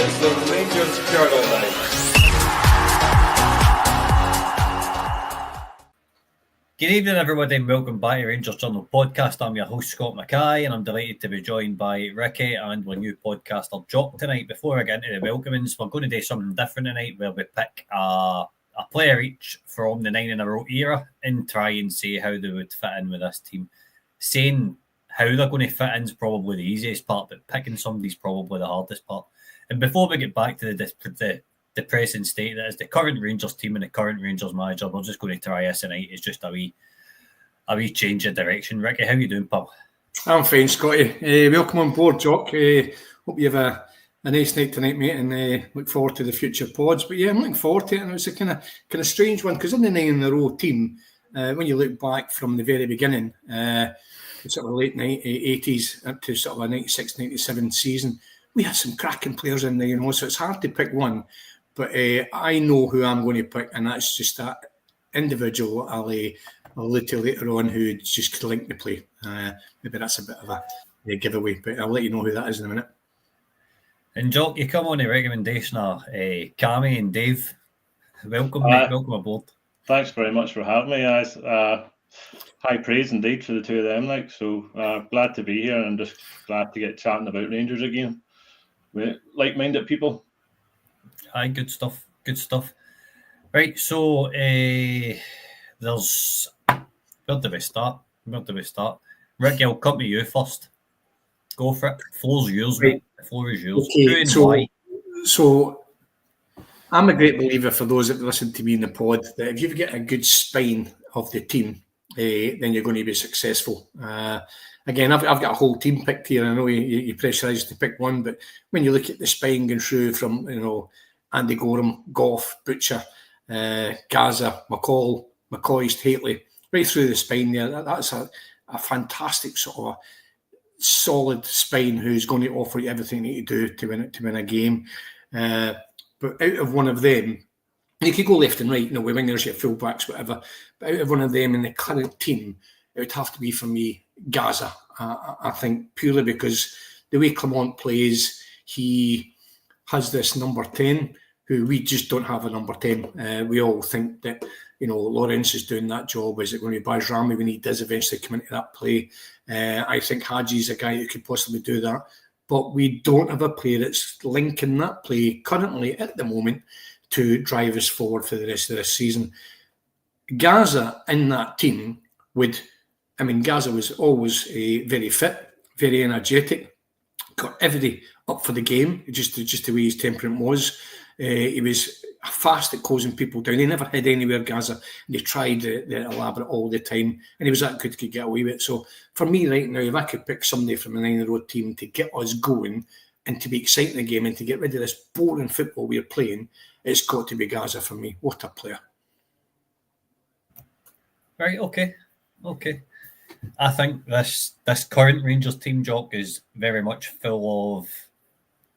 as the Rangers Caroline. Good evening, everybody, and welcome back to Rangers Journal Podcast. I'm your host, Scott Mackay, and I'm delighted to be joined by Ricky and my new podcaster, Jock, tonight. Before I get into the welcomings, we're going to do something different tonight, where we pick a player each from the 9 in a row era and try and see how they would fit in with this team. Saying how they're going to fit in is probably the easiest part, but picking somebody's probably the hardest part. And before we get back to the depressing state that is the current Rangers team and the current Rangers manager, we're just going to try this tonight. It's just a wee change of direction. Ricky, how you doing, pal? I'm fine, Scotty. Welcome on board, Jock. Hope you have a nice night tonight, mate, and look forward to the future pods. But yeah, I'm looking forward to it, and it's a kind of strange one, because in the 9 in a row team, when you look back from the very beginning, sort of late 80s up to sort of a 96, 97 season, we had some cracking players in there, so it's hard to pick one. But I know who I'm going to pick, and that's just that individual I'll allude to later on, who just linked the play. Maybe that's a bit of a giveaway, but I'll let you know who that is in a minute. And Jock, you come on the recommendation of Cammy and Dave. Welcome, mate. Welcome aboard. Thanks very much for having me, guys. High praise indeed for the two of them. So glad to be here, and just glad to get chatting about Rangers again with like-minded people. Aye, good stuff. Good stuff. Right, so there's where do we start? Ricky, I'll come to you first. Go for it. Floor's yours, mate. The floor is yours. Okay, so I'm a great believer, for those that listen to me in the pod, that if you've got a good spine of the team, then you're going to be successful. Again, I've got a whole team picked here. I know you pressurised to pick one, but when you look at the spine going through from Andy Gorham, Gough, Butcher, Gaza, McCall, McCoist, Hateley, right through the spine there, that's a fantastic sort of solid spine who's going to offer you everything you need to do to win a game. But out of one of them, you could go left and right, with wingers, your fullbacks, whatever. But out of one of them in the current team, it would have to be, for me, Gaza. I think purely because the way Clement plays, he has this number 10, who we just don't have a number 10. We all think that, Lawrence is doing that job. Is it going to be Bajrami when he does eventually come into that play? I think Haji's a guy who could possibly do that. But we don't have a player that's linking that play currently at the moment to drive us forward for the rest of this season. Gaza in that team Gaza was always very fit, very energetic, got everybody up for the game, just the way his temperament was. He was fast at closing people down. He never hid anywhere, Gaza, and he tried the elaborate all the time, and he was that good to get away with it. So for me right now, if I could pick somebody from the 9 in a row team to get us going and to be exciting the game and to get rid of this boring football we're playing, it's got to be Gaza for me. What a player. Right, okay. I think this current Rangers team, Jock, is very much full of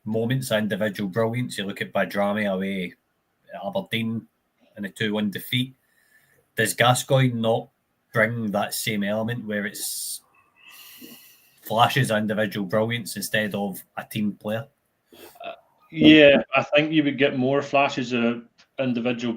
moments of individual brilliance. You look at Bajrami away at Aberdeen in a 2-1 defeat. Does Gascoigne not bring that same element where it's flashes of individual brilliance instead of a team player? Yeah, I think you would get more flashes of individual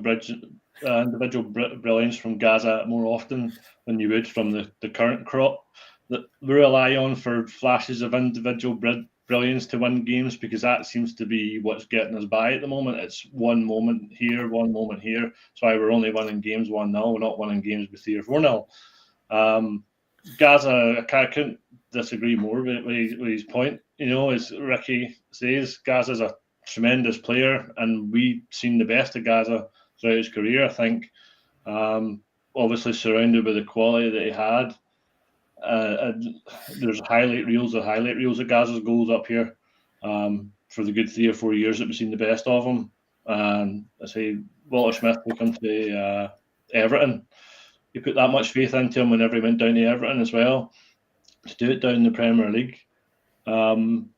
brilliance from Gaza more often than you would from the current crop that we rely on for flashes of individual brilliance to win games, because that seems to be what's getting us by at the moment. It's one moment here, one moment here. That's why we're only winning games 1-0. We're not winning games with 3 or 4-0. Gaza, I couldn't disagree more with his point. As Ricky says, Gaza's a tremendous player, and we've seen the best of Gaza throughout his career, I think. Obviously surrounded by the quality that he had. There's highlight reels of Gaza's goals up here for the good 3 or 4 years that we've seen the best of him. And I say Walter Smith will come to Everton. You put that much faith into him whenever he went down to Everton as well, to do it down in the Premier League. And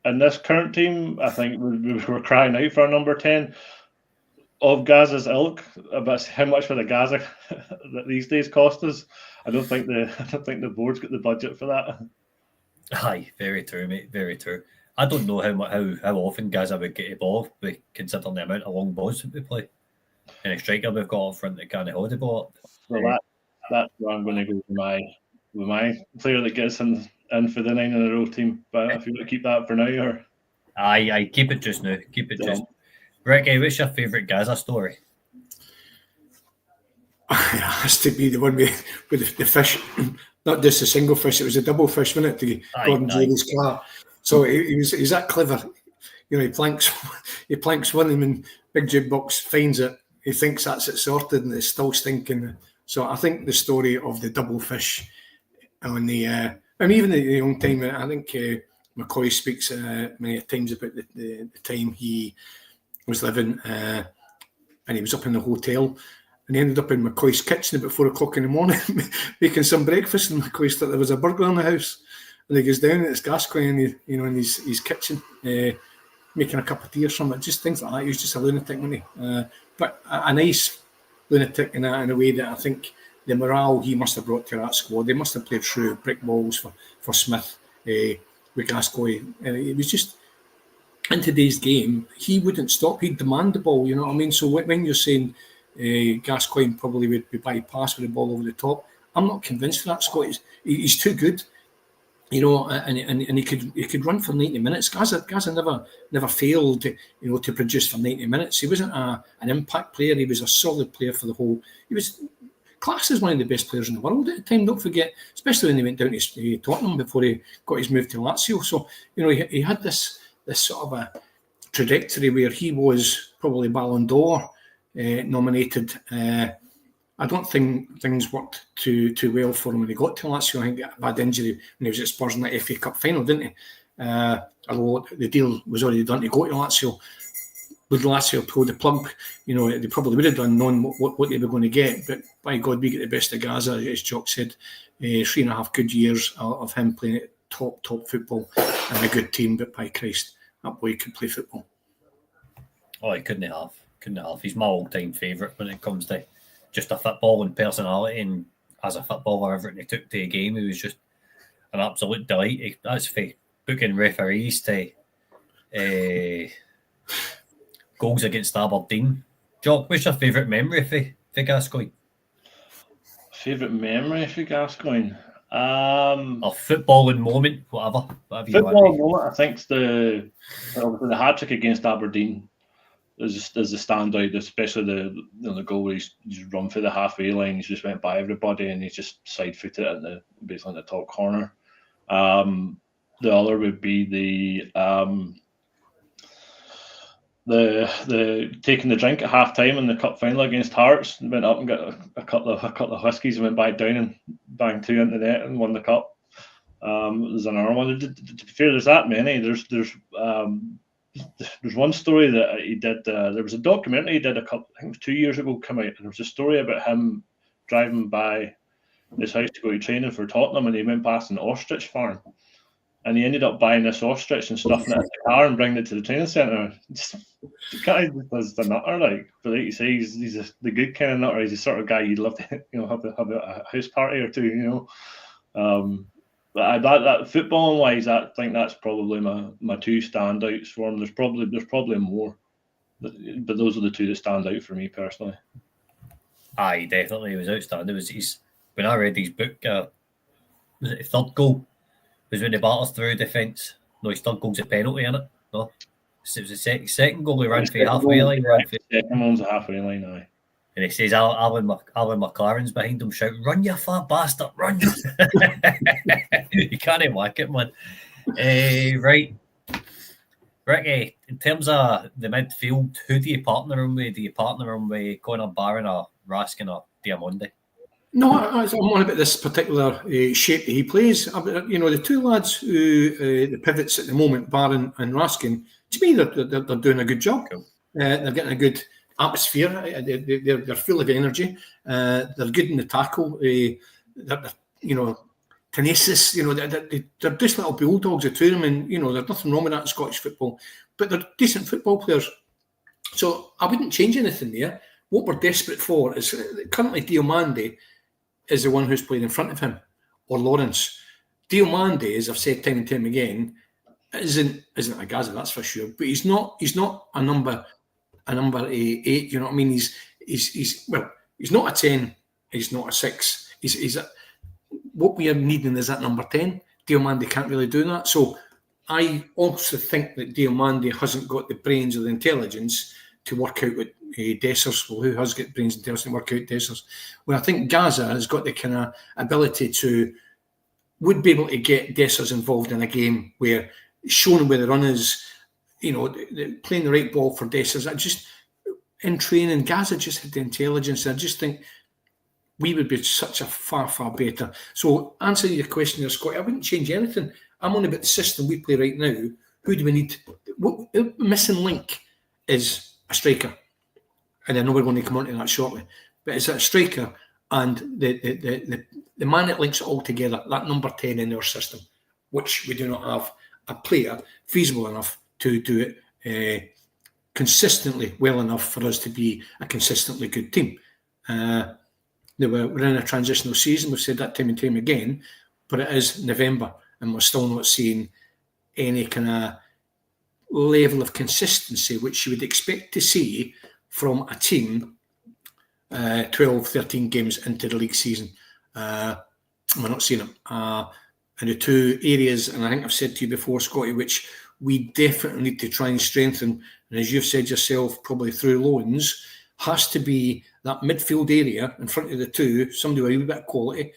this current team, I think we're crying out for a number 10 of Gaza's ilk. But how much for the Gaza that these days cost us? I don't think the board's got the budget for that. Aye, very true, mate. Very true. I don't know how often Gaza would get a ball, considering the amount of long balls that we play. And a striker we've got up front that can't hold the ball up. Well, that's where I'm going to go with my player that gets in for the 9 in a row team. But if you want to keep that for now, or I keep it just now. Keep it just. Ricky, what's your favourite Gaza story? It has to be the one with the fish, not just a single fish. It was a double fish, wasn't it? To Gordon Jerry's car. So he's that clever. You know, he planks one of them, and Big Jukebox finds it. He thinks that's it sorted, and it's still stinking. So I think the story of the double fish on the, even the young time, I think McCoy speaks many times about the time he was living, and he was up in the hotel. And he ended up in McCoy's kitchen about 4 o'clock in the morning making some breakfast. And McCoy thought there was a burglar in the house. And he goes down, and it's Gascoigne in his kitchen, making a cup of tea or something. Just things like that. He was just a lunatic, wasn't he? But a nice lunatic in a way that I think the morale he must have brought to that squad. They must have played through brick walls for Smith with Gascoigne. And it was just, in today's game, he wouldn't stop. He'd demand the ball, you know what I mean? So when you're saying Gascoigne probably would be bypassed with the ball over the top, I'm not convinced of that. Scott, he's too good, you know, and he could run for 90 minutes. Gaza never failed, you know, to produce for 90 minutes. He wasn't an impact player. He was a solid player for the whole. He was classed as one of the best players in the world at the time. Don't forget, especially when he went down to Tottenham before he got his move to Lazio. So you know, he had this sort of a trajectory where he was probably Ballon d'Or nominated. I don't think things worked too well for him when he got to Lazio. I think he got a bad injury when he was at Spurs in the FA Cup final, didn't he? Although the deal was already done to go to Lazio. Would Lazio pull the plug? You know, they probably would have done, knowing what they were going to get. But by God, we get the best of Gaza, as Jock said. 3.5 good years of him playing at top football and a good team. But by Christ, that boy could play football. Oh, he couldn't have. He's my all-time favourite when it comes to just a football and personality, and as a footballer, everything he took to a game, he was just an absolute delight. That's for booking referees to goals against Aberdeen. Jock, what's your favourite memory for Gascoigne? Favourite memory for Gascoigne? A footballing moment, whatever Football moment, I think, the hat-trick against Aberdeen is the standout, especially the goal where he's run through the halfway line. He just went by everybody and he just side-footed it basically in the top corner. The other would be the taking the drink at half time in the cup final against Hearts. Went up and got a couple of whiskies and went back down and banged 2 into the net and won the cup. There's another one. To be fair, there's that many. There's one story that he did. There was a documentary he did I think it was 2 years ago come out, and there was a story about him driving by his house to go to training for Tottenham, and he went past an ostrich farm, and he ended up buying this ostrich and stuffing it in the car and bringing it to the training centre. The guy was the nutter, like, but like you say, he's the good kind of nutter. He's the sort of guy you'd love to, you know, have a house party or two, you know. But that footballing wise, I think that's probably my 2 standouts for him. There's probably more, but those are the 2 that stand out for me personally. Aye, definitely, it was outstanding. When I read his book, was it the third goal? Was when he batters through defence. No, his third goal's a penalty, isn't it? No, it was the second goal. He ran for the halfway line. Second one's a halfway line, aye. And he says, Alan McLaren's behind him shouting, "Run, you fat bastard, run!" You can't whack it, man. Right. Ricky, in terms of the midfield, who do you partner him with? Do you partner him with Conor Barron or Raskin or Diamondi? No, I'm on about this particular shape that he plays. You know, the 2 lads who the pivots at the moment, Barron and Raskin, to me, they're doing a good job. Cool. They're getting a good atmosphere. They're full of energy. They're good in the tackle. They're you know, tenacious. You know, they're just little bulldogs, the 2 of them, and you know, there's nothing wrong with that in Scottish football. But they're decent football players. So I wouldn't change anything there. What we're desperate for is currently Diomande is the one who's playing in front of him, or Lawrence. Diomande, as I've said time and time again, isn't a Gaza, that's for sure. But he's not a number 8. You know what I mean? He's not a 10. He's not a 6. What we are needing is that number 10. Diomande can't really do that. So I also think that Diomande hasn't got the brains or the intelligence to work out with Dessers. Well, who has got brains and intelligence to work out Dessers? Well, I think Gaza has got the kind of ability to, would be able to get Dessers involved in a game where showing where the run is, playing the right ball for Dessers. In training, Gaza just had the intelligence. I just think we would be such a far, far better. So answering your question there, Scott, I wouldn't change anything. I'm on about the system we play right now. Who do we need? What the missing link is a striker. And I know we're going to come on to that shortly. But it's a striker and the man that links it all together, that number 10 in our system, which we do not have a player feasible enough to do it consistently well enough for us to be a consistently good team. We're in a transitional season. We've said that time and time again, but it is November and we're still not seeing any kind of level of consistency which you would expect to see from a team 12, 13 games into the league season. We're not seeing them. And the two areas, and I think I've said to you before, Scotty, which we definitely need to try and strengthen, and as you've said yourself, probably through loans, has to be that midfield area in front of the two, somebody with a wee bit of quality,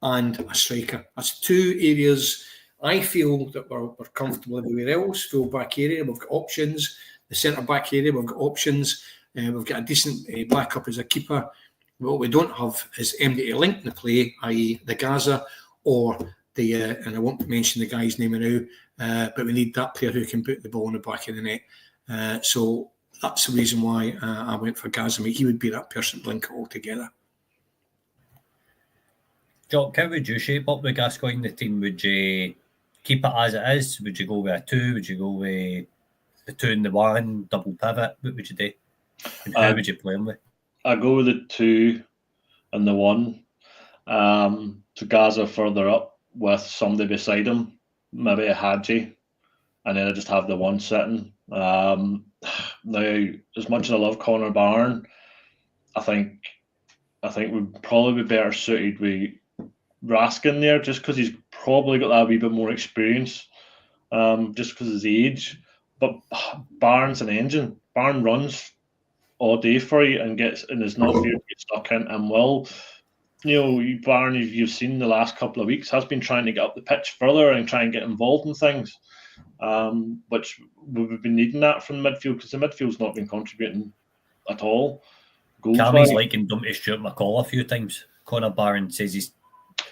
and a striker. That's two areas I feel that we're comfortable everywhere else. Full back area, we've got options. The centre back area, we've got options. We've got a decent backup as a keeper. What we don't have is MD to link the play, i.e. the Gaza or the, and I won't mention the guy's name now, but we need that player who can put the ball in the back of the net. So that's the reason why I went for Gaza. He would be that person to link it all together. Jock, how would you shape up the Gascoigne the team? Would you keep it as it is? Would you go with a 2? Would you go with the 2 and the 1, double pivot? What would you do? And how would you play them with? I go with the 2 and the 1. To Gaza further up with somebody beside him, maybe a Hadji, and then I just have the 1 sitting. Now, as much as I love Connor Barron, I think we'd probably be better suited with Raskin there, just because he's probably got that wee bit more experience, just because of his age. But Barron's an engine. Barron runs all day for you and is not feared to get stuck in, and will. Barron, you've seen the last couple of weeks, has been trying to get up the pitch further and try and get involved in things, which we've been needing that from the midfield, because the midfield's not been contributing at all. Cammy's likened him to Stuart McCall a few times. Connor Barron says he's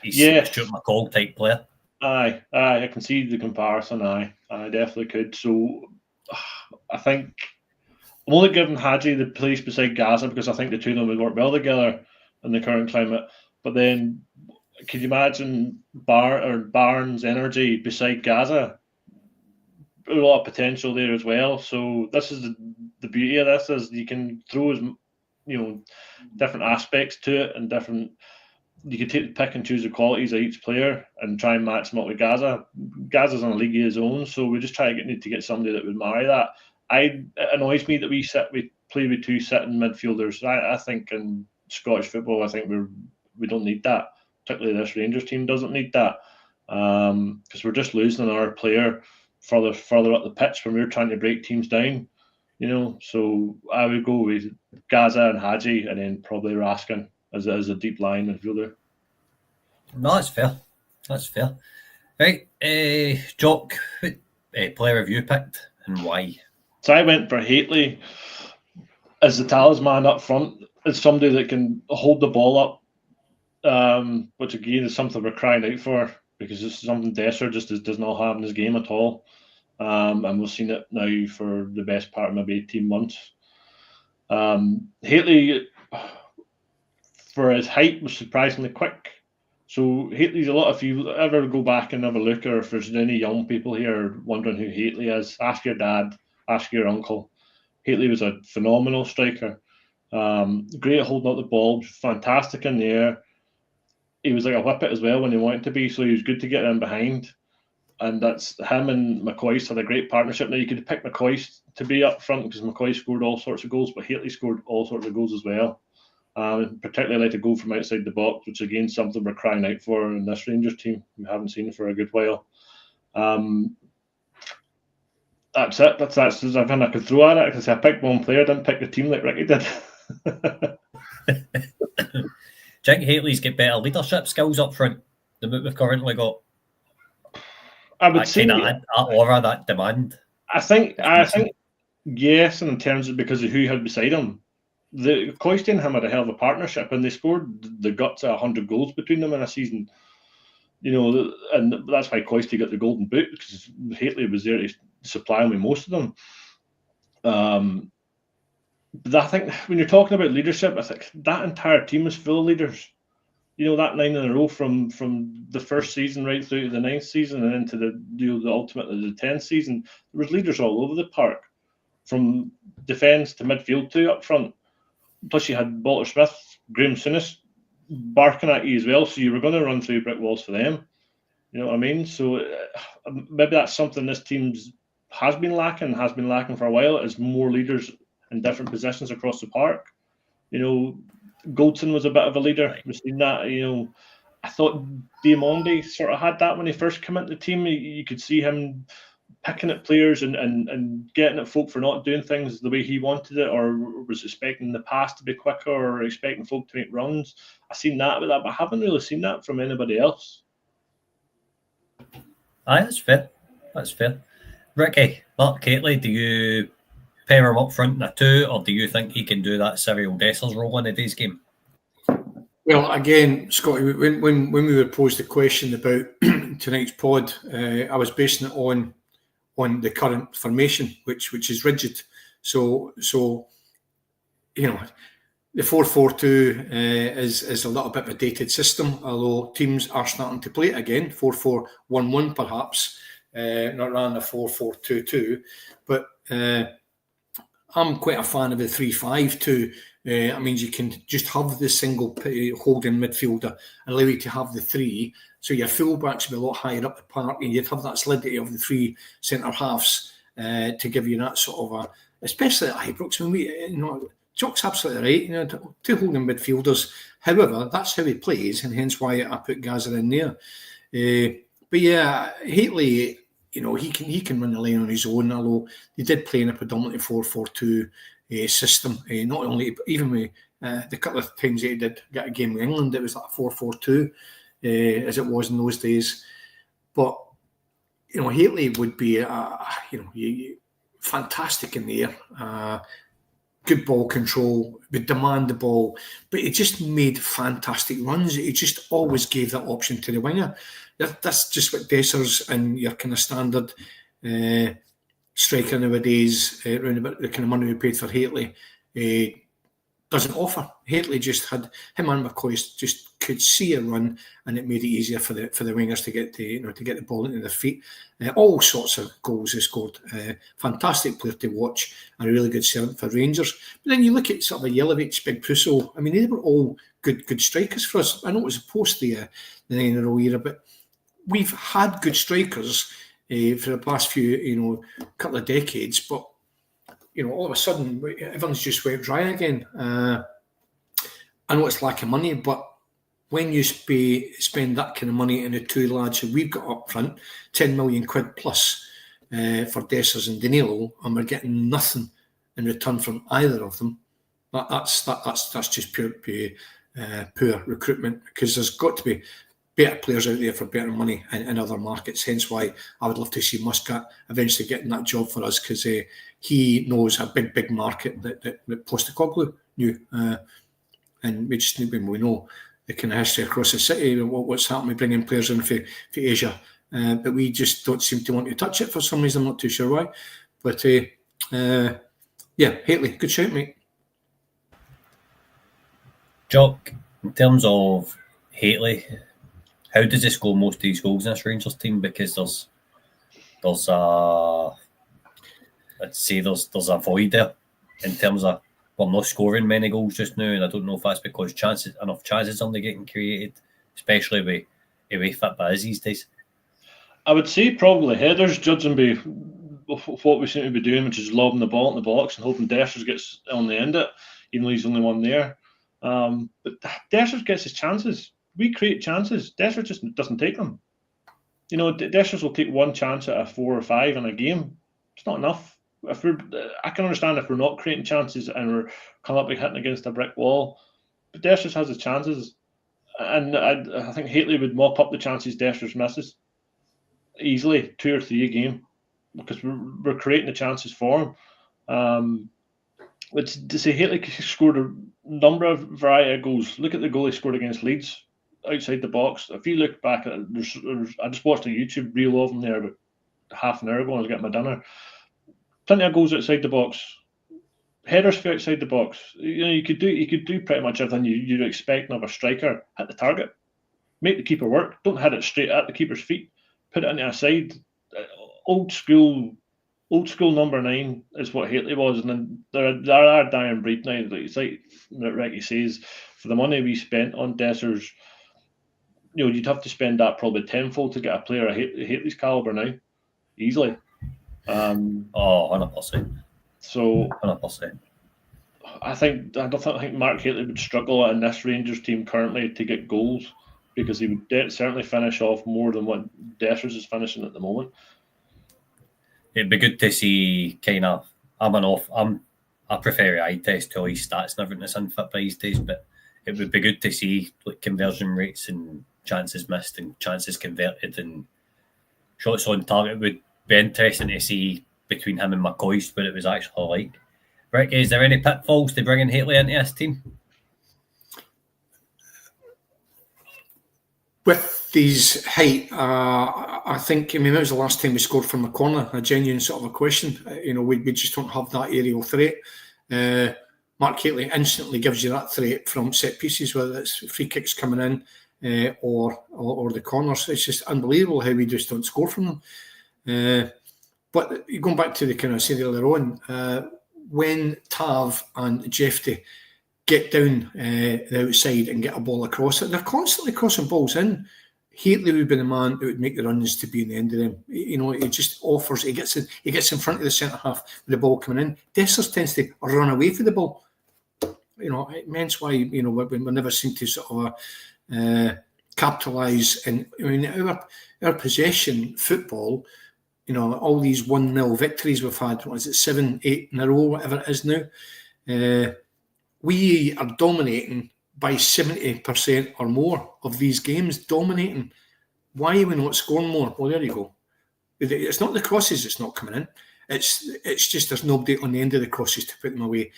a Stuart McCall type player. Aye, I can see the comparison. I definitely could. So I think I'm only giving Hadji the place beside Gaza because I think the two of them would work well together in the current climate. But then, can you imagine Barnes' energy beside Gaza? A lot of potential there as well. So this is the beauty of this, is you can throw different aspects to it, and different. You can pick and choose the qualities of each player and try and match them up with Gaza. Gaza's on a league of his own, so we just need to get somebody that would marry that. It annoys me that we play with 2 sitting midfielders. I think in Scottish football, I think we don't need that. Particularly this Rangers team doesn't need that, because we're just losing our player further up the pitch when we're trying to break teams down. So I would go with Gaza and Hadji, and then probably Raskin as a deep line midfielder. No, that's fair. Right, Jock, what player have you picked and why? So I went for Hateley as the talisman up front, as somebody that can hold the ball up, which again is something we're crying out for, because it's something Dessers just does not have in his game at all. And we've seen it now for the best part of maybe 18 months. Hateley, for his height, was surprisingly quick. So Hateley's a lot. If you ever go back and have a look, or if there's any young people here wondering who Hateley is, ask your dad, ask your uncle. Hateley was a phenomenal striker. Great at holding up the ball, fantastic in the air. He was like a whippet as well when he wanted to be, so he was good to get in behind. and that's him and McCoist had a great partnership. Now you could pick McCoist to be up front because McCoist scored all sorts of goals, but Hateley scored all sorts of goals as well. Particularly like a goal from outside the box, which again something we're crying out for in this Rangers team. We haven't seen for a good while. That's it. That's everything I could throw at it because I picked one player, didn't pick the team like Ricky did. Do you think Hateley's got better leadership skills up front than what we've currently got? I would say that aura, that demand. I think yes, and in terms of because of who he had beside him. The Coisty and him had a hell of a partnership, and they scored the guts of 100 goals between them in a season. You know, and that's why Coisty got the golden boot because Hateley was there to supply him with most of them. But I think when you're talking about leadership, I think that entire team is full of leaders. You know, that 9 in a row from the first season right through to the 9th season and into the ultimately the 10th season, there was leaders all over the park, from defence to midfield to up front. Plus, you had Walter Smith, Graham Souness barking at you as well, so you were going to run through brick walls for them. You know what I mean? So maybe that's something this team has been lacking for a while, is more leaders in different positions across the park. You know, Goldson was a bit of a leader. We've seen that. You know, I thought Diamondi sort of had that when he first came into the team. You could see him picking at players and getting at folk for not doing things the way he wanted it, or was expecting the pass to be quicker, or expecting folk to make runs. I've seen that with that, but I haven't really seen that from anybody else. Aye, that's fair. That's fair. Ricky, Mark Hateley, do you pair him up front in a 2, or do you think he can do that Cyril Dessers role in today's game? Well, again, Scotty, when we were posed the question about tonight's pod, I was basing it on the current formation, which is rigid. So you know, the 4-4-2 is a little bit of a dated system, although teams are starting to play it again, 4-4-1-1 perhaps, not rather than a 4-4-2-2. But I'm quite a fan of the 3-5-2. It means you can just have the single holding midfielder and allow you to have the 3. So your fullbacks will be a lot higher up the park, and you'd have that solidity of the 3 centre halves to give you that sort of especially at Ibrox. When Jock's absolutely right. You know, 2 holding midfielders. However, that's how he plays, and hence why I put Gaza in there. But yeah, Hateley, you know, he can run the line on his own. Although he did play in a predominantly 4-4-2 system. Not only even with the couple of times he did get a game with England, it was like 4-4-2 as it was in those days. But you know, Hateley would be fantastic in the air. Good ball control, would demand the ball, but he just made fantastic runs. He just always gave that option to the winger. That's just what Dessers and your kind of standard striker nowadays, around about the kind of money we paid for Hateley, doesn't offer. Hateley just had him and McCoy just could see a run, and it made it easier for the wingers to get the ball into their feet. All sorts of goals he scored. Fantastic player to watch, and a really good servant for Rangers. But then you look at sort of Jelavic, Big Prusso. I mean, they were all good strikers for us. I know it was post the 9-in-a-row era, but we've had good strikers for the past few, couple of decades. But all of a sudden, everyone's just went dry again. I know it's lack of money, but when you spend that kind of money in the 2 lads who we've got up front, 10 million quid plus for Dessers and Danilo, and we're getting nothing in return from either of them, that's just pure poor recruitment, because there's got to be better players out there for better money in other markets. Hence why I would love to see Muscat eventually getting that job for us, because he knows a big market that Postecoglou knew, and we know the kind of history across the city, what's happening bringing players in for Asia, but we just don't seem to want to touch it for some reason. I'm not too sure why, but yeah, Hateley, good shout, mate. Jock, in terms of Hateley, how does he score most of these goals in this Rangers team? Because there's a void there in terms of we're not scoring many goals just now, and I don't know if that's because enough chances only getting created, especially with the way Fitba is these days. I would say probably headers, judging by what we seem to be doing, which is lobbing the ball in the box and hoping Dessers gets on the end of it, even though he's the only one there. But Dessers gets his chances. We create chances. Dessers just doesn't take them. You know, Dessers will take one chance out of 4 or 5 in a game. It's not enough. I can understand if we're not creating chances and we're coming up and hitting against a brick wall, but Dessers has his chances, and I think Hateley would mop up the chances Dessers misses easily, 2 or 3 a game, because we're creating the chances for him. Which to say Hateley scored a number of variety of goals. Look at the goal he scored against Leeds outside the box. If you look back at it, I just watched a YouTube reel of them there about half an hour ago when I was getting my dinner. Plenty of goals outside the box, headers for outside the box. You know, you could do pretty much everything you'd expect of a striker. Hit the target, make the keeper work. Don't hit it straight at the keeper's feet. Put it into a side. Old school number 9 is what Hateley was, and then there are dying breed now. It's like Ricky says, for the money we spent on Dessers, you know, you'd have to spend that probably tenfold to get a player of Hateley's caliber now, easily. 100%. So 100%. I think Mark Hateley would struggle in this Rangers team currently to get goals, because he would certainly finish off more than what Dessers is finishing at the moment. It'd be good to see kind of. I prefer eye test to all his stats and everything that's unfit by these days, but it would be good to see like conversion rates and chances missed and chances converted and shots on target. It would be interesting to see between him and McCoist what it was actually like. Rick, is there any pitfalls to bringing Hateley into this team? With his height, I think, when was the last time we scored from a corner? A genuine sort of a question. You know, we just don't have that aerial threat. Mark Hateley instantly gives you that threat from set pieces, whether it's free kicks coming in or the corners. It's just unbelievable how we just don't score from them. But going back to the kind of said earlier on, when Tav and Jefty get down the outside and get a ball across it, they're constantly crossing balls in. Hateley would be the man that would make the runs to be in the end of them. You know, he just offers. He gets in front of the centre half with the ball coming in. Dessers tends to run away for the ball. You know, hence why, you know, we never seem to sort of capitalise. And I mean, our possession football, you know, all these 1-0 victories we've had, what is it, 7, 8 in a row, whatever it is now. We are dominating by 70% or more of these games, dominating. Why are we not scoring more? Well, there you go. It's not the crosses that's not coming in. It's just there's nobody on the end of the crosses to put them away.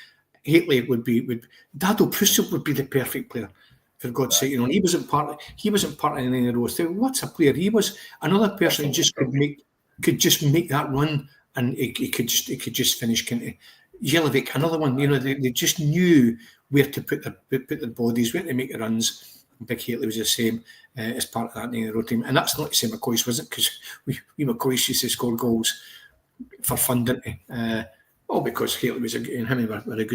Hateley Dado Prusso would be the perfect player, for God's sake. You know, he wasn't part of any of those. What's a player he was? Another person who just could just make that run, and he could just finish. Jelinek, another one. You know, they just knew where to put their bodies, where to make the runs. Big Hateley was the same as part of that Nero team, and that's not to say McCoist wasn't, because we McCoist used to score goals for fun, didn't he? All because Hateley was and him were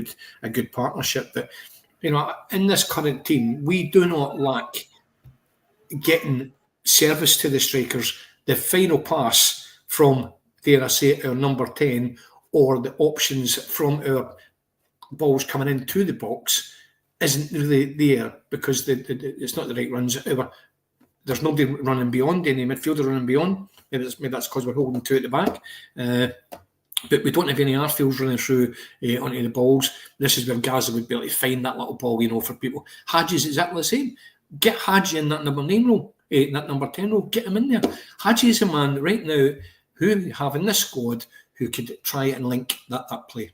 a good partnership. But you know, in this current team, we do not lack getting service to the strikers. The final pass from, dare I say, our number 10, or the options from our balls coming into the box isn't really there, because it's not the right runs. There's nobody running beyond, any midfielder running beyond. Maybe that's because we're holding two at the back. But we don't have any Arfields running through onto the balls. This is where Gaza would be able to find that little ball, you know, for people. Hadji's exactly the same. Get Hadji in that number 9 role, that number 10 role, get him in there. Hadji is a man right now who we have in this squad who could try and link that play.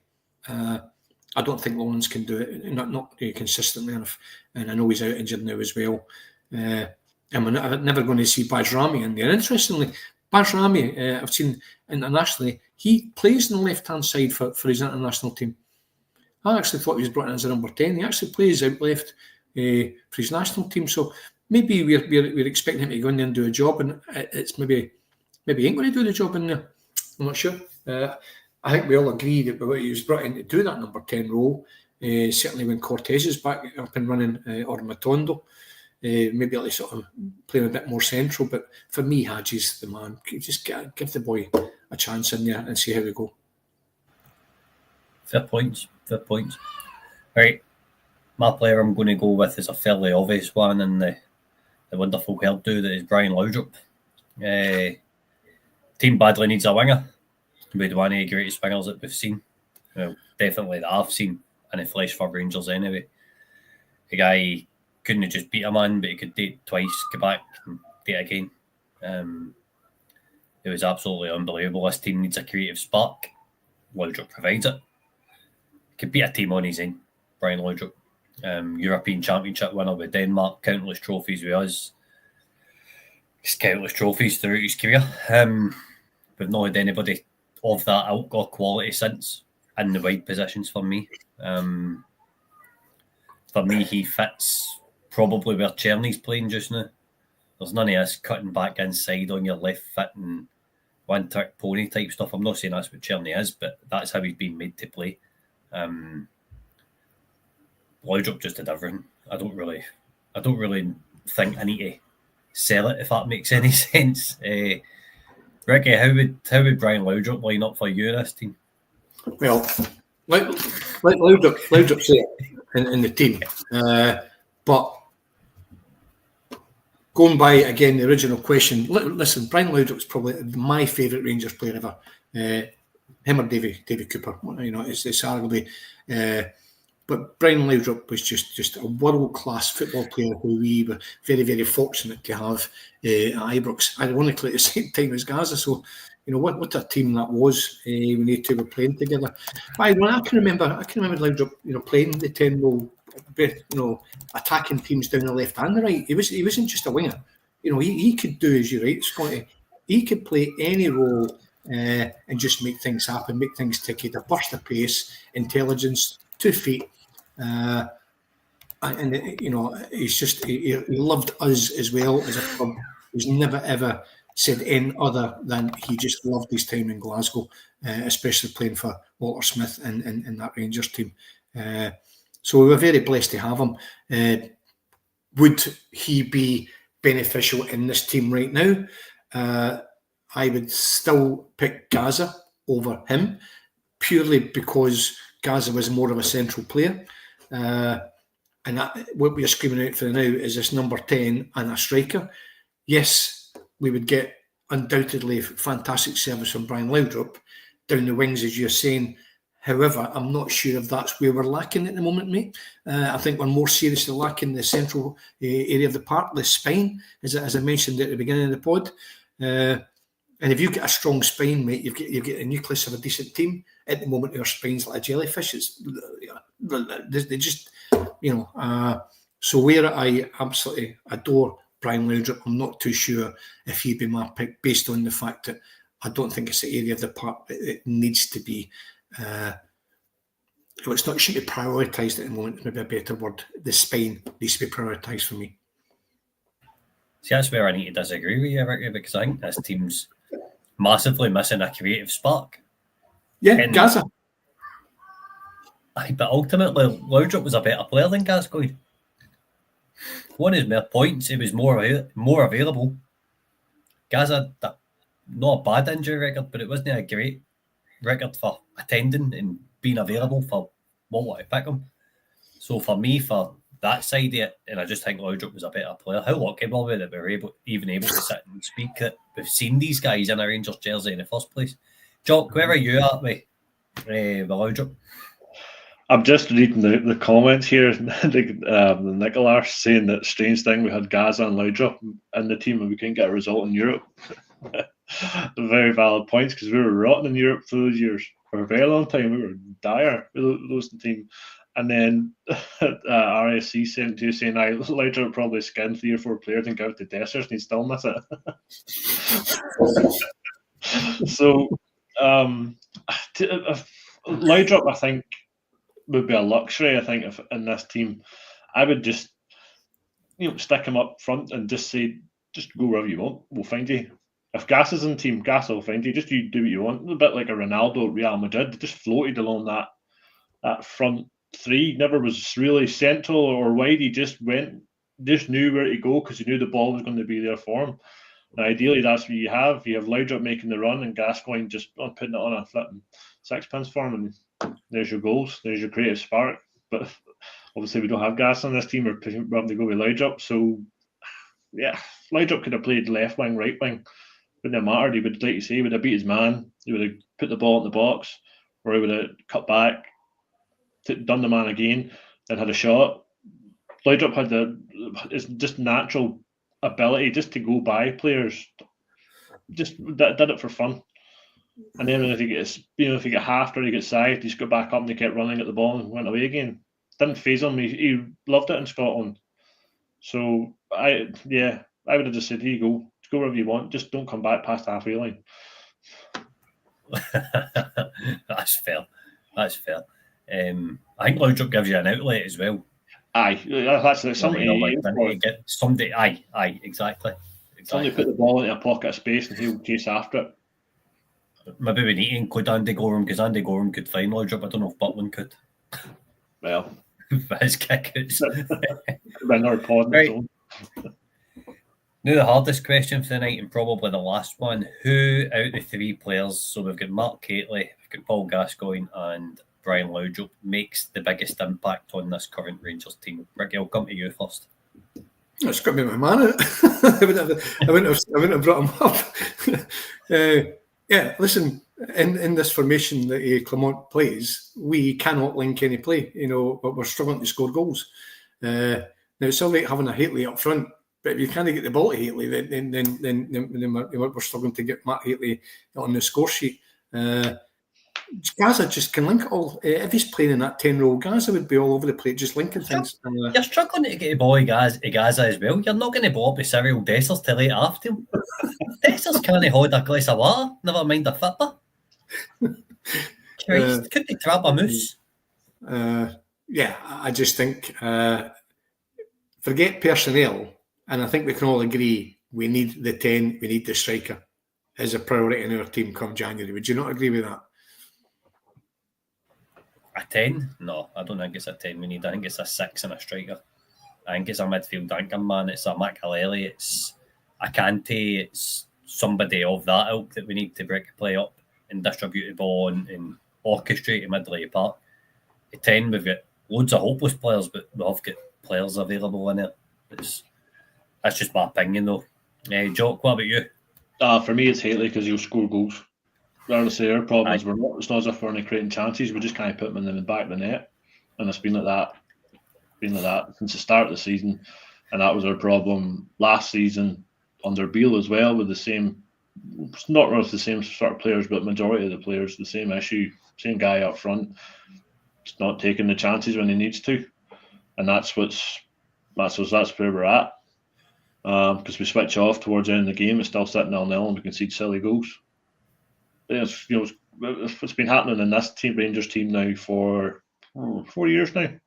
I don't think Lawrence can do it, not consistently enough. And I know he's out injured now as well. I'm never going to see Bajrami in there. Interestingly, Bajrami, I've seen internationally, he plays on the left-hand side for his international team. I actually thought he was brought in as a number 10. He actually plays out left for his national team. So maybe we're expecting him to go in there and do a job, and it's maybe he ain't going to do the job in there. I'm not sure. I think we all agree that he was brought in to do that number 10 role, certainly when Cortez is back up and running, or Matondo. maybe like sort of playing a bit more central. But for me, Haji's the man. Just give the boy a chance in there and see how we go. Fair points. Right, my player I'm going to go with is a fairly obvious one, and the wonderful hairdo that is Brian Laudrup. Team badly needs a winger. With one of the greatest wingers that we've seen. Well, definitely that I've seen in the flesh for Rangers anyway. The guy couldn't just beat a man, but he could date twice, go back and date again. It was absolutely unbelievable. This team needs a creative spark. Laudrup provides it. Could beat a team on his own. Brian Laudrup, European Championship winner with Denmark, countless trophies with us. He's countless trophies throughout his career. We've not had anybody of that ilk or quality since in the wide positions for me. For me, he fits probably where Czerny's playing just now. There's none of this cutting back inside on your left foot and one-trick pony type stuff. I'm not saying that's what Czerny is, but that's how he's been made to play. Laudrup just did everything. I don't really think I need to sell it, if that makes any sense. Ricky, how would Brian Laudrup line up for you this team? Well, like Laudrup's there in the team, but going by again the original question. Listen, Brian Laudrup's probably my favourite Rangers player ever. Him or David Cooper, it's arguably. But Brian Laudrup was just a world-class football player who we were very, very fortunate to have at Ibrox, ironically at the same time as Gaza. So, what a team that was when they two were playing together. I can remember Laudrup, playing the 10 role, attacking teams down the left and the right. He wasn't just a winger. He could do, as you're right, Scotty. He could play any role and just make things happen, make things tick. He had a burst of pace, intelligence, 2 feet. He's just he loved us as well as a club. He's never ever said any other than he just loved his time in Glasgow, especially playing for Walter Smith and that Rangers team. So we were very blessed to have him. Would he be beneficial in this team right now? I would still pick Gaza over him, purely because Gaza was more of a central player. And what we are screaming out for now is this number 10 and a striker. Yes, we would get undoubtedly fantastic service from Brian Laudrup down the wings, as you're saying. However, I'm not sure if that's where we're lacking at the moment, mate. I think we're more seriously lacking the central area of the park, the spine, as I mentioned at the beginning of the pod. And if you get a strong spine, mate, you get a nucleus of a decent team. At the moment, our spine's like a jellyfish. They just, So where I absolutely adore Brian Laudrup, I'm not too sure if he'd be my pick based on the fact that I don't think it's the area of the park that it needs to be. It's not should be prioritised at the moment. Maybe a better word. The spine needs to be prioritised for me. See, that's where I need to disagree with you, Ricky, because I think this team's massively missing a creative spark. Yeah, Gaza. But ultimately, Laudrup was a better player than Gascoigne. Won his more points, he was more available. Gaza, not a bad injury record, but it wasn't a great record for attending and being available for what I pick him. So for me, for that side of it, and I just think Laudrup was a better player. How lucky were we that we were even able to sit and speak that we've seen these guys in a Rangers jersey in the first place? Jock, where are you at with Laudrup? I'm just reading the comments here. The Nicolas saying that strange thing we had Gaza and Laudrup in the team and we couldn't get a result in Europe. Very valid points because we were rotten in Europe for those years for a very long time. We were dire with losing team. And then RSC sent to you saying Laudrup probably skinned 3 or 4 players and got out to Dessers and he'd still miss it. So Laudrup, I think, would be a luxury. I think if in this team, I would just stick him up front and just say, just go wherever you want. We'll find you. If Gas is in the team, Gas will find you. Just you do what you want. A bit like a Ronaldo at Real Madrid. They just floated along that front 3. Never was really central or wide. He just went just knew where to go because he knew the ball was going to be there for him. And ideally, that's what you have. You have Laudrup making the run and Gascoigne just putting it on a flipping sixpence for him, and there's your goals. There's your creative spark. But obviously, we don't have Gas on this team. We're having to go with Laudrup. So, yeah, Laudrup could have played left wing, right wing. Wouldn't have mattered. He would, like you say, he would have beat his man. He would have put the ball in the box, or he would have cut back, done the man again, and had a shot. Laudrup had it's just natural ability just to go by players. Just did it for fun. And then if he get halved or he gets side, he's got back up and he kept running at the ball and went away again. Didn't faze him. He loved it in Scotland. So I would have just said, here you go. Go wherever you want. Just don't come back past the halfway line. That's fair. I think Laudrup gives you an outlet as well. Aye, that's somebody. Aye, exactly. Somebody put the ball into a pocket of space and he'll chase after it. Maybe we need to include Andy Gorham because Andy Gorham could find Laudrup. I don't know if Butland could. Well, for his kickouts. Another pod. Right. Now the hardest question for the night, and probably the last one: who out of the three players? So we've got Mark Cately, we've got Paul Gascoigne, and Brian Laudrup makes the biggest impact on this current Rangers team. Ricky, I'll come to you first. It's got to be my man. I wouldn't have brought him up. Yeah, listen. In this formation that Clement plays, we cannot link any play. But we're struggling to score goals. Now it's all right having a Hateley up front, but if you can't get the ball to Hateley, then we're struggling to get Matt Hateley on the score sheet. Gaza just can link it all. If he's playing in that 10 role, Gaza would be all over the place, just linking things. You're struggling to get the ball to Gaza as well. You're not going to ball up with Cyril Dessers to late after him. Dessers can't hold a glass of water, never mind a fitba. Christ, could they trap a moose? Yeah, I just think forget personnel, and I think we can all agree we need the 10, we need the striker as a priority in our team come January. Would you not agree with that? A 10? No, I don't think it's a 10 we need. I think it's a 6 and a striker. I think it's a midfield anchor man. It's a Makaleli. It's a Kante. It's somebody of that ilk that we need to break the play up and distribute the ball and orchestrate a mid-lay part. At 10, we've got loads of hopeless players, but we've got players available in it. That's just my opinion, though. Jock, what about you? For me, it's Hateley because he'll score goals. Honestly, our problem is it's not as if we're only creating chances. We just can't put them in the back of the net, and it's been like that since the start of the season. And that was our problem last season under Beale as well, with the same, not really the same sort of players, but majority of the players, the same issue, same guy up front, just not taking the chances when he needs to, and that's where we're at. Because we switch off towards the end of the game, it's still sitting 0-0 and we concede silly goals. It's been happening in this team, Rangers team now for 4 years now. Right.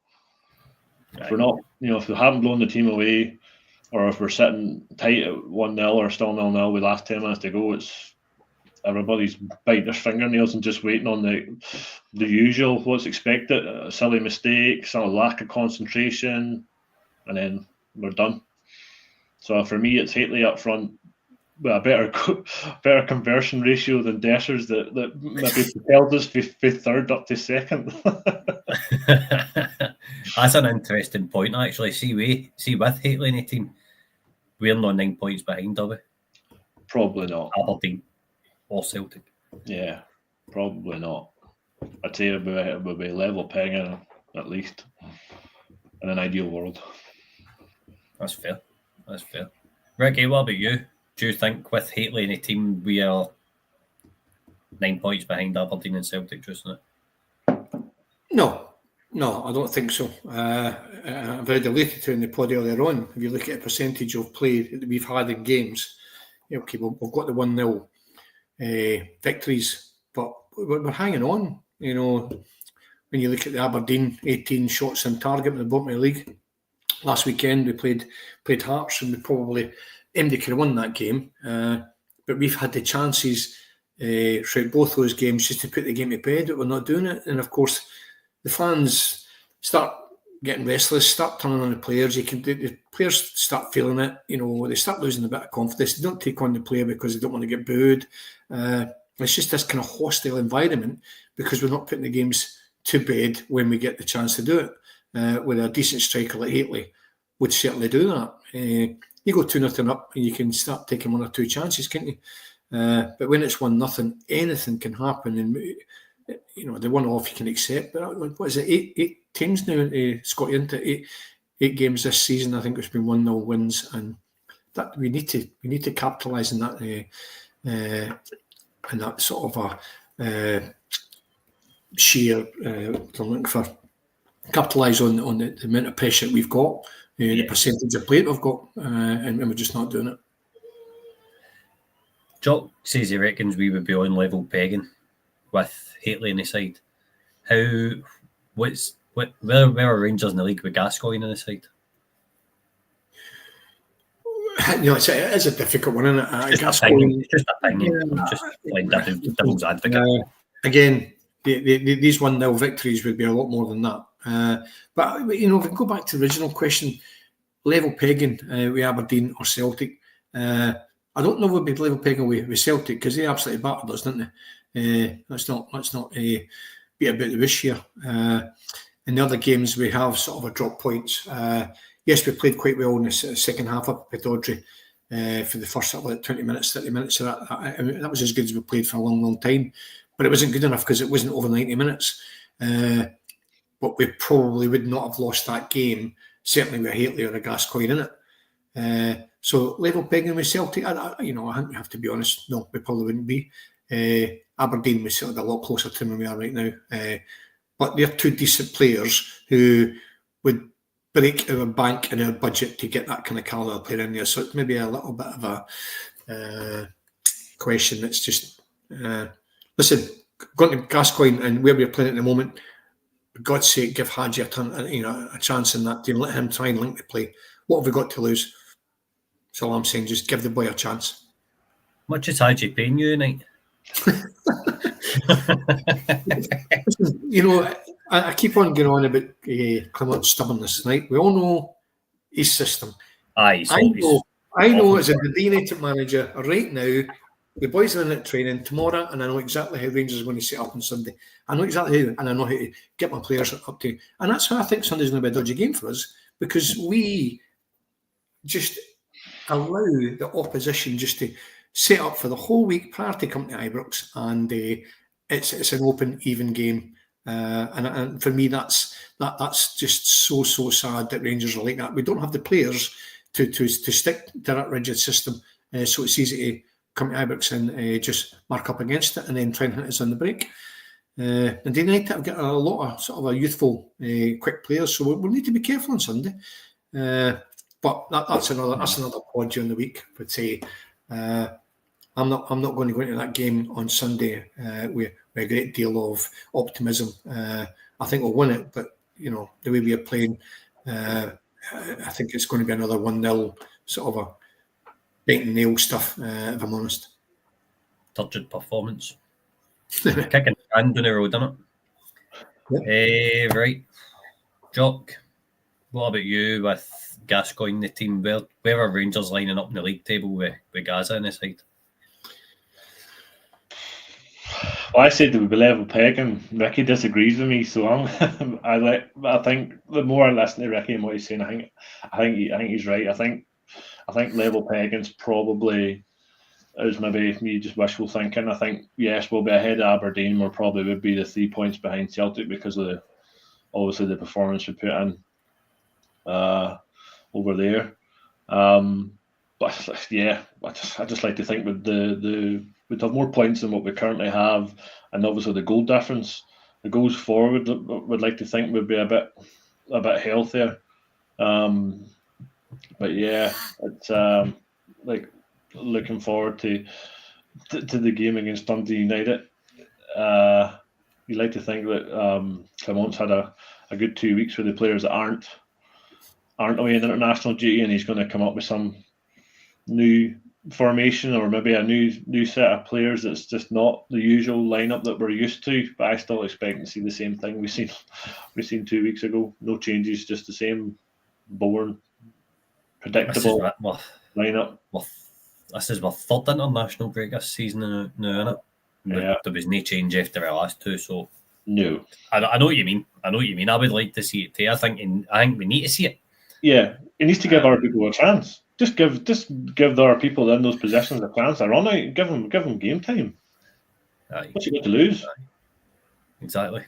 If we're not, if we haven't blown the team away, or if we're sitting tight at 1-0 or still 0-0 with last 10 minutes to go, it's everybody's biting their fingernails and just waiting on the usual, what's expected, a silly mistake, some lack of concentration, and then we're done. So for me, it's Hateley up front with a better conversion ratio than Dessers that maybe propelled us from third up to second. That's an interesting point, actually. See with Hateley in the team, we're not 9 points behind, are we? Probably not. Aberdeen or Celtic. Yeah, probably not. I'd say it would be level pegging at least in an ideal world. That's fair. Ricky, what about you? Do you think with Hateley in the team we are 9 points behind Aberdeen and Celtic just now? No, I don't think so. I've already alluded to in the pod earlier on. If you look at the percentage of play that we've had in games, okay, we've got the 1-0 victories, but we're hanging on. When you look at the Aberdeen 18 shots on target in the bottom of the league. Last weekend we played Hearts and we probably MD could have won that game, but we've had the chances throughout both those games just to put the game to bed, but we're not doing it. And of course, the fans start getting restless, start turning on the players. The players start feeling it. They start losing a bit of confidence. They don't take on the player because they don't want to get booed. It's just this kind of hostile environment because we're not putting the games to bed when we get the chance to do it. With a decent striker like Hateley would certainly do that. You go 2-0 up and you can start taking 1 or 2 chances, can't you? But when it's 1-0, anything can happen. And the 1-off you can accept. But what is it? 8 teams now Scotty into 8 games this season. I think it's been 1-0 wins, and that we need to capitalise on that. And that sort of a sheer I'm looking for, capitalise on the amount of pressure we've got, the percentage of play we've got, and we're just not doing it. Jock says he reckons we would be on level pegging with Hateley in the side. Where are Rangers in the league with Gascoigne in the side? It's a difficult one, isn't it? Just opinion. Just like devil's advocate. Again, these 1-0 victories would be a lot more than that. But if we go back to the original question, level pegging with Aberdeen or Celtic, I don't know if we'd be level pegging with Celtic because they absolutely battered us, didn't they? Let's not be about the wish here. In the other games, we have sort of a drop points. Yes, we played quite well in the second half up at Pittodrie for the first 20 minutes, 30 minutes. So that was as good as we played for a long, long time. But it wasn't good enough because it wasn't over 90 minutes. But we probably would not have lost that game, certainly with Hateley or a Gascoigne in it. So level pegging with Celtic, I think we have to be honest. No, we probably wouldn't be. Aberdeen was sort of a lot closer to where we are right now. But they're 2 decent players who would break our bank and our budget to get that kind of calibre player in there. So it's maybe a little bit of a question that's just... listen, going to Gascoigne and where we're playing at the moment, for God's sake, give Hadji a chance in that team. Let him try and link the play. What have we got to lose? That's all I'm saying. Just give the boy a chance. Much is Hadji paying you tonight? I keep on going on about Clement's stubbornness, right? We all know his system. I know as a designated manager right now, the boys are in at training tomorrow, and I know exactly how Rangers are going to set up on Sunday. I know exactly how, and I know how to get my players up to. And that's why I think Sunday's going to be a dodgy game for us, because we just allow the opposition just to set up for the whole week prior to coming to Ibrox, and it's an open, even game. And for me, that's just so sad that Rangers are like that. We don't have the players to stick to that rigid system, so it's easy to come to Ibrox and just mark up against it and then try and hit us on the break. And United have got a lot of sort of a youthful, quick players, so we'll need to be careful on Sunday. But that's another pod during the week. But I'm not going to go into that game on Sunday with a great deal of optimism. I think we'll win it, but the way we are playing, I think it's going to be another 1-0 sort of a bait and nail stuff, if I'm honest. Turgid performance. Kicking the hand down the road, isn't it? Yep. Right. Jock, what about you with Gascoigne, the team? Where are Rangers lining up in the league table with Gaza on the side? Well, I said that we'd be level pegging. Ricky disagrees with me, so I think the more I listen to Ricky and what he's saying, I think he's right. I think level pegging's probably is maybe me just wishful thinking. I think yes, we'll be ahead of Aberdeen. We probably would be the 3 points behind Celtic because of obviously the performance we put in over there. But yeah, I just like to think with we'd have more points than what we currently have, and obviously the goal difference, the goals forward, would like to think would be a bit healthier. But yeah, it's like looking forward to the game against Dundee United. You like to think that Clement's had a good 2 weeks with the players that aren't away in international duty, and he's going to come up with some new formation or maybe a new set of players that's just not the usual lineup that we're used to. But I still expect to see the same thing we seen 2 weeks ago. No changes, just the same boring, predictable lineup. This is my third international break this season now, isn't it? Yeah. There was no change after our last two, so no. I know what you mean. I would like to see it too. I think we need to see it. Yeah, it needs to give our people a chance. Just give our people in those positions a chance to run out. Give them game time. Aye. What's you got to lose? Exactly.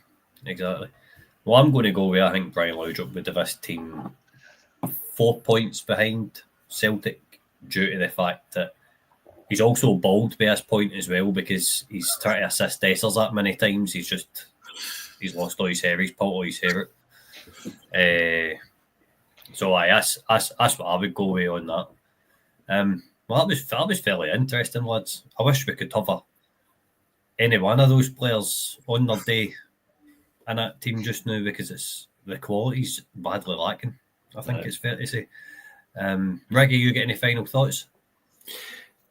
Well, I'm going to go with I think Brian Laudrup with this team 4 points behind Celtic due to the fact that he's also bald by this point as well because he's trying to assist Dessers that many times. He's lost all his hair. He's pulled all his hair out. So that's what I would go with on that. Well, that was fairly interesting, lads. I wish we could have any one of those players on their day in that team just now because the quality's badly lacking. I think it's fair to say. Reggie, you get any final thoughts?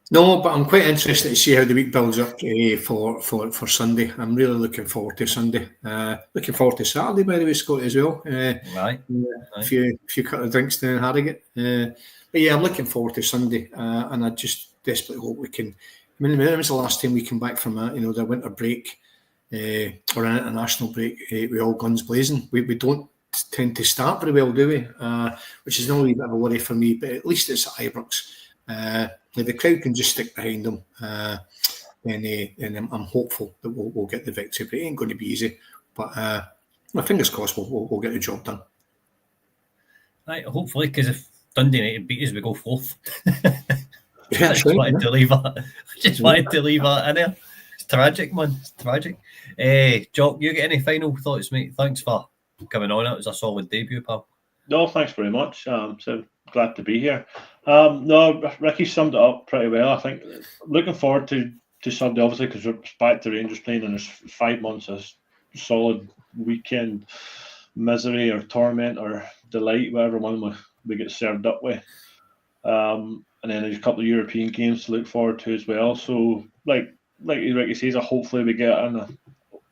No, but I'm quite interested to see how the week builds up for Sunday. I'm really looking forward to Sunday. Looking forward to Saturday, by the way, Scott, as well. Right. A few couple of drinks down in Harrogate. But yeah, I'm looking forward to Sunday, and I just desperately hope we can. I mean, when was the last time we came back from the winter break or an international break with all guns blazing? We don't tend to start very well, do we? Which is not a wee bit of a worry for me, but at least it's at Ibrox. If the crowd can just stick behind them, then I'm hopeful that we'll get the victory. But it ain't going to be easy. But my fingers crossed we'll get the job done. Right, hopefully, because if Dundee United beat us, we go fourth. Yeah, I just wanted to leave that in there. It's tragic, man. It's tragic. Jock, you get any final thoughts, mate? Thanks for coming on. It was a solid debut, pal. No, thanks very much. So glad to be here. No, Ricky summed it up pretty well. I think looking forward to Sunday, obviously, because we're back to Rangers playing, and there's 5 months of solid weekend misery or torment or delight, whatever one we get served up with. And then there's a couple of European games to look forward to as well. So, like Ricky says, hopefully we get a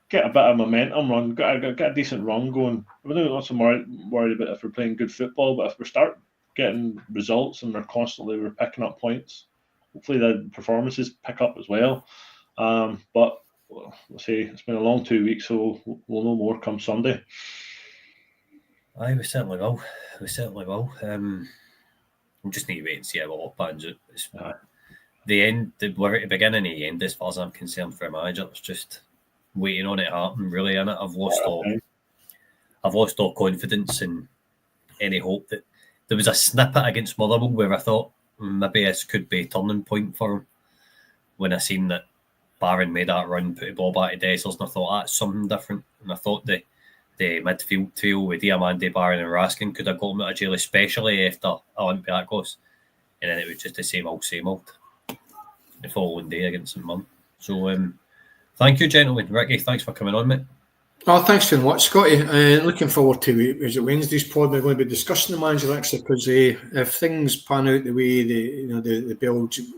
bit of momentum run, get a decent run going. We're not so worried about if we're playing good football, but if we start getting results and we're picking up points, hopefully the performances pick up as well. But we'll see. It's been a long 2 weeks, so we'll know more come Sunday. Aye, we certainly will. We just need to wait and see how it all pans out. We're at the beginning and the end, as far as I'm concerned, for a manager. It's just waiting on it to happen, really, innit? I've lost all confidence in any hope that there was a snippet against Motherwell where I thought maybe this could be a turning point for him. When I seen that Barron made that run, put the ball back to Dessers, and I thought that's something different. And I thought the midfield trio with Diamande, Barron and Raskin could have got him out of jail, especially after Olympiacos. And then it was just the same old the following day against St Mirren. So thank you, gentlemen. Ricky, thanks for coming on, mate. Oh, thanks very much, Scotty. Looking forward to Wednesday's pod. We're going to be discussing the manager actually, because if things pan out the way the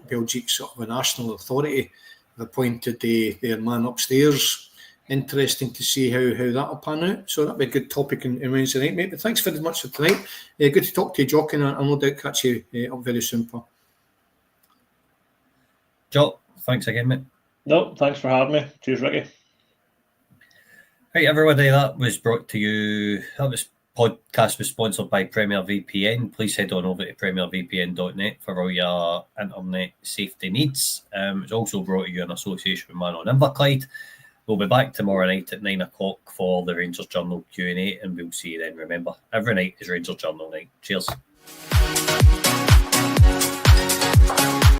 Belgique sort of a national authority have appointed their man upstairs. Interesting to see how that'll pan out. So that'll be a good topic in Wednesday night, mate. But thanks very much for tonight. Good to talk to you, Jock, and I'll no doubt catch you up very soon, pal. Jock, thanks again, mate. No, thanks for having me. Cheers, Ricky. Right, everybody, that was brought to you. That podcast was sponsored by Premier VPN. Please head on over to premiervpn.net for all your internet safety needs. It's also brought to you in association with Man on Inverclyde. We'll be back tomorrow night at 9 o'clock for the Rangers Journal Q&A, and we'll see you then. Remember, every night is Rangers Journal night. Cheers.